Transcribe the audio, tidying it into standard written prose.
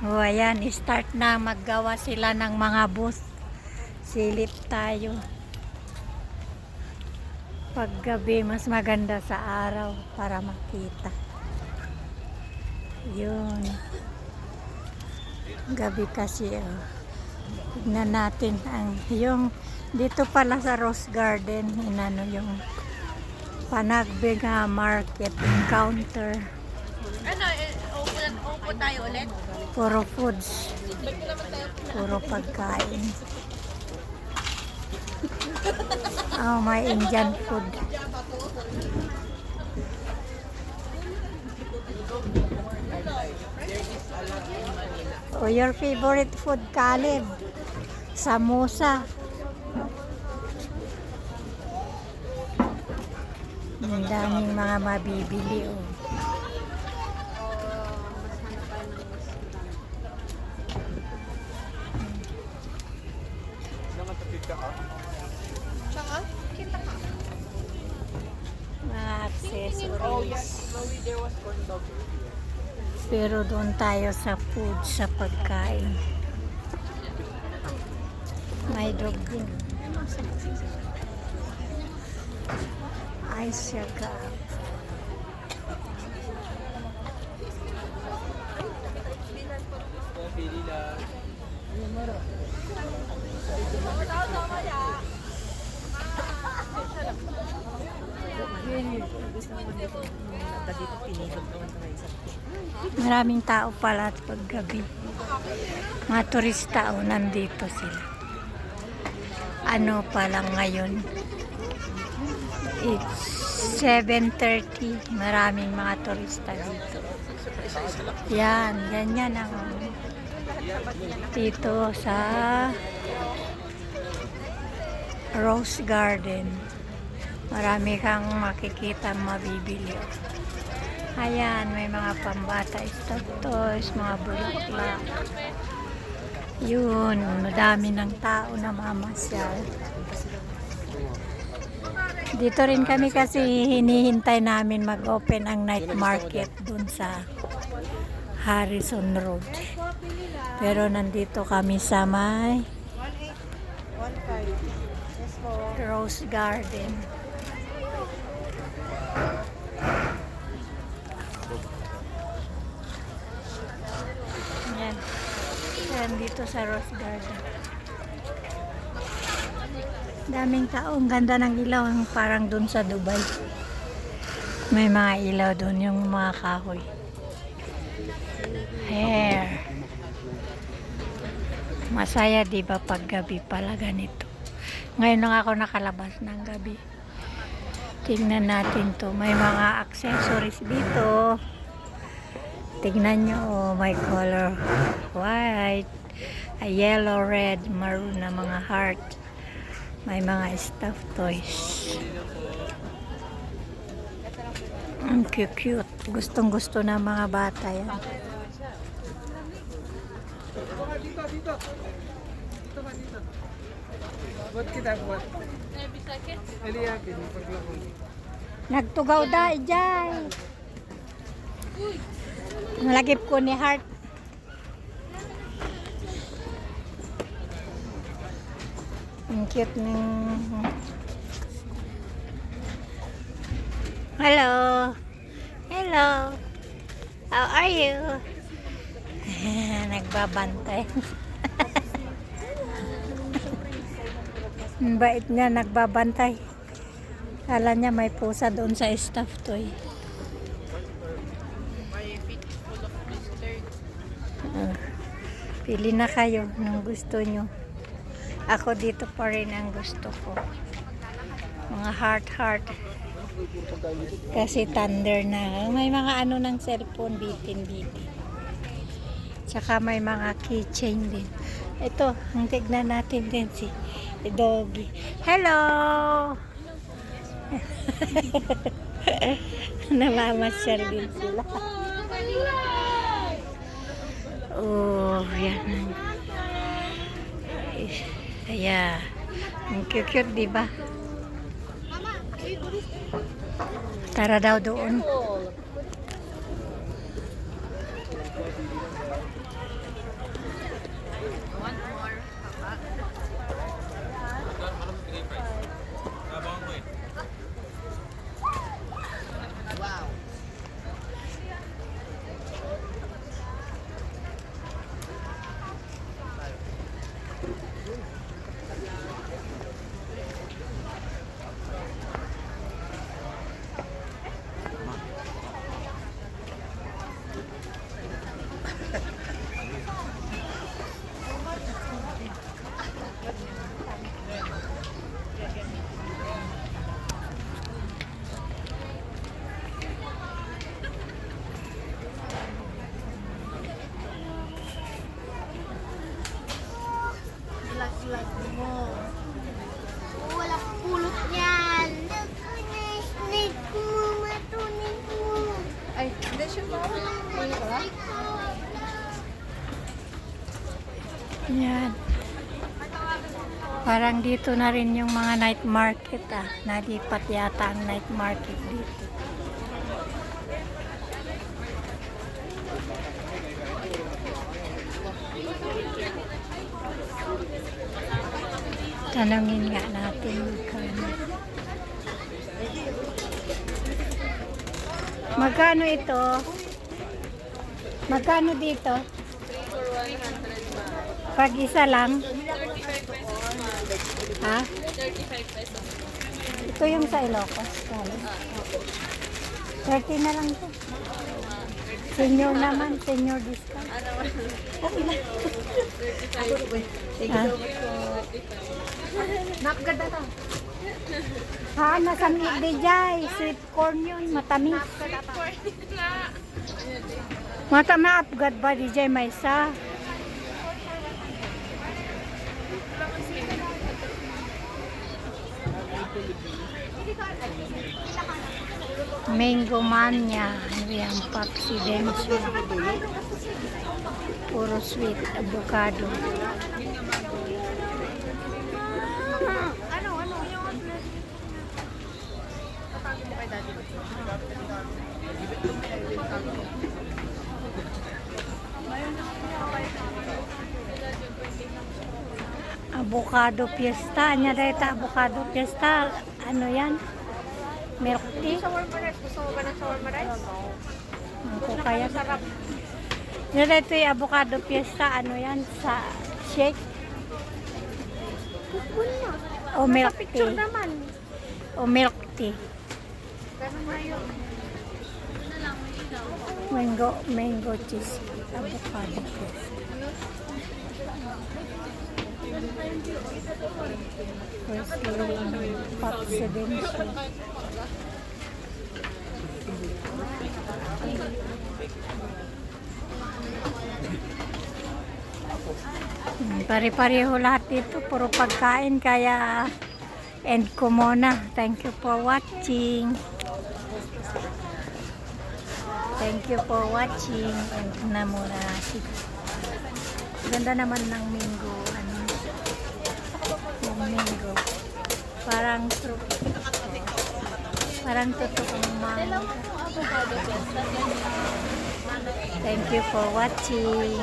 O ayan, start na maggawa sila ng mga booth. Silip tayo. Paggabi, mas maganda sa araw para makita. Yun. Gabi kasi, oh. Tignan natin yung dito pala sa Rose Garden, inano yung Panagbenga Market Counter. Ano, upo tayo ulit? Puro foods. Puro pagkain. Oh, may Indian food. Oh, your favorite food, Caleb? Samosa. Ang daming mga mabibili, oh. Tsaka, kita ka. Mga accessories. Pero doon tayo sa food, sa pagkain. May dog din. Ay, syaga. Maraming tao pala at paggabi. Mga turista, oh, nandito sila. Ano pa lang ngayon? It's 7:30. Maraming mga turista dito. Yan, ganyan ang dito sa Rose Garden. Marami kang makikita mabibili. Ayan, may mga pambata, stuff toys, mga bulaklak. Yun, madami ng tao na mamasyal. Dito rin kami kasi hinihintay namin mag-open ang night market dun sa Harrison Road. Pero nandito kami sa may Rose Garden. Yan. Yan dito sa Rose Garden. Daming tao. Ang ganda ng ilaw. Parang dun sa Dubai. May mga ilaw dun. Yung mga kahoy. Hair. Masaya diba pag gabi pala ganito. Ngayon lang ako nakalabas ng gabi. Tingnan natin to. May mga accessories dito. Tignan nyo, oh, may color white, a yellow, red, maroon na mga heart. May mga stuffed toys. Ang cute. Gustong gusto na mga bata yan. Dito ka dito. Buat kita buat. Eliyakin paglakon. Nagtugaw da, ijay. Nalagip ko ni heart. Ang cute ng... Hello. Hello. How are you? Nagbabantay. Ang bait niya, nagbabantay. Kala niya may pusa doon sa stuff toy. Pili na kayo ng gusto nyo. Ako dito pa rin ang gusto ko. Mga heart. Kasi thunder na. May mga ano ng cellphone, bitin. Tsaka may mga keychain din. Ito, ang tignan natin din si Doggy. Hello! Namamasyal din sila. Oh, yan. Ayan. Ang cute, diba? Tara daw doon. vlog mo. Wala pulot yan. Snake mo, matunin mo. Ay, hindi siya ba? Hindi ba? Yan. Parang dito na rin yung mga night market Nalipat yata ang night market dito. Tanungin nga natin magkano. Magkano ito? Magkano dito? Pag isa lang? Ha? 35 pesos. Ito yung sa Ilocos. 30 na lang to. Senior naman, senior discount. Okay lang. Thank you so much po. Napganda to. Ha, nasamig di jay. Sweet corn yun, matamis. Matama apgad ba di jay may sa? Mango mania. Ano yan? Popsi Denso. Puro sweet. Avocado. Avocado fiesta. Anya dahil avocado fiesta. Ano yan? Milk tea? Shawarma rice. Gusto mo ba ng shawarma rice? Ako kaya. Yan ito yung avocado fiesta. Ano yan? Sa shake? O milk Picture tea? naman. O milk tea? Ganun na yun. Mango cheese. Avocado fiesta. Firstly, Popsi Denso. Pare-pareho lahat dito. Puro pagkain. Kaya end ko muna. Thank you for watching. Thank you for watching. End na muna. Ganda naman ng mango. Yung mango. Parang totoong mango. Thank you for watching.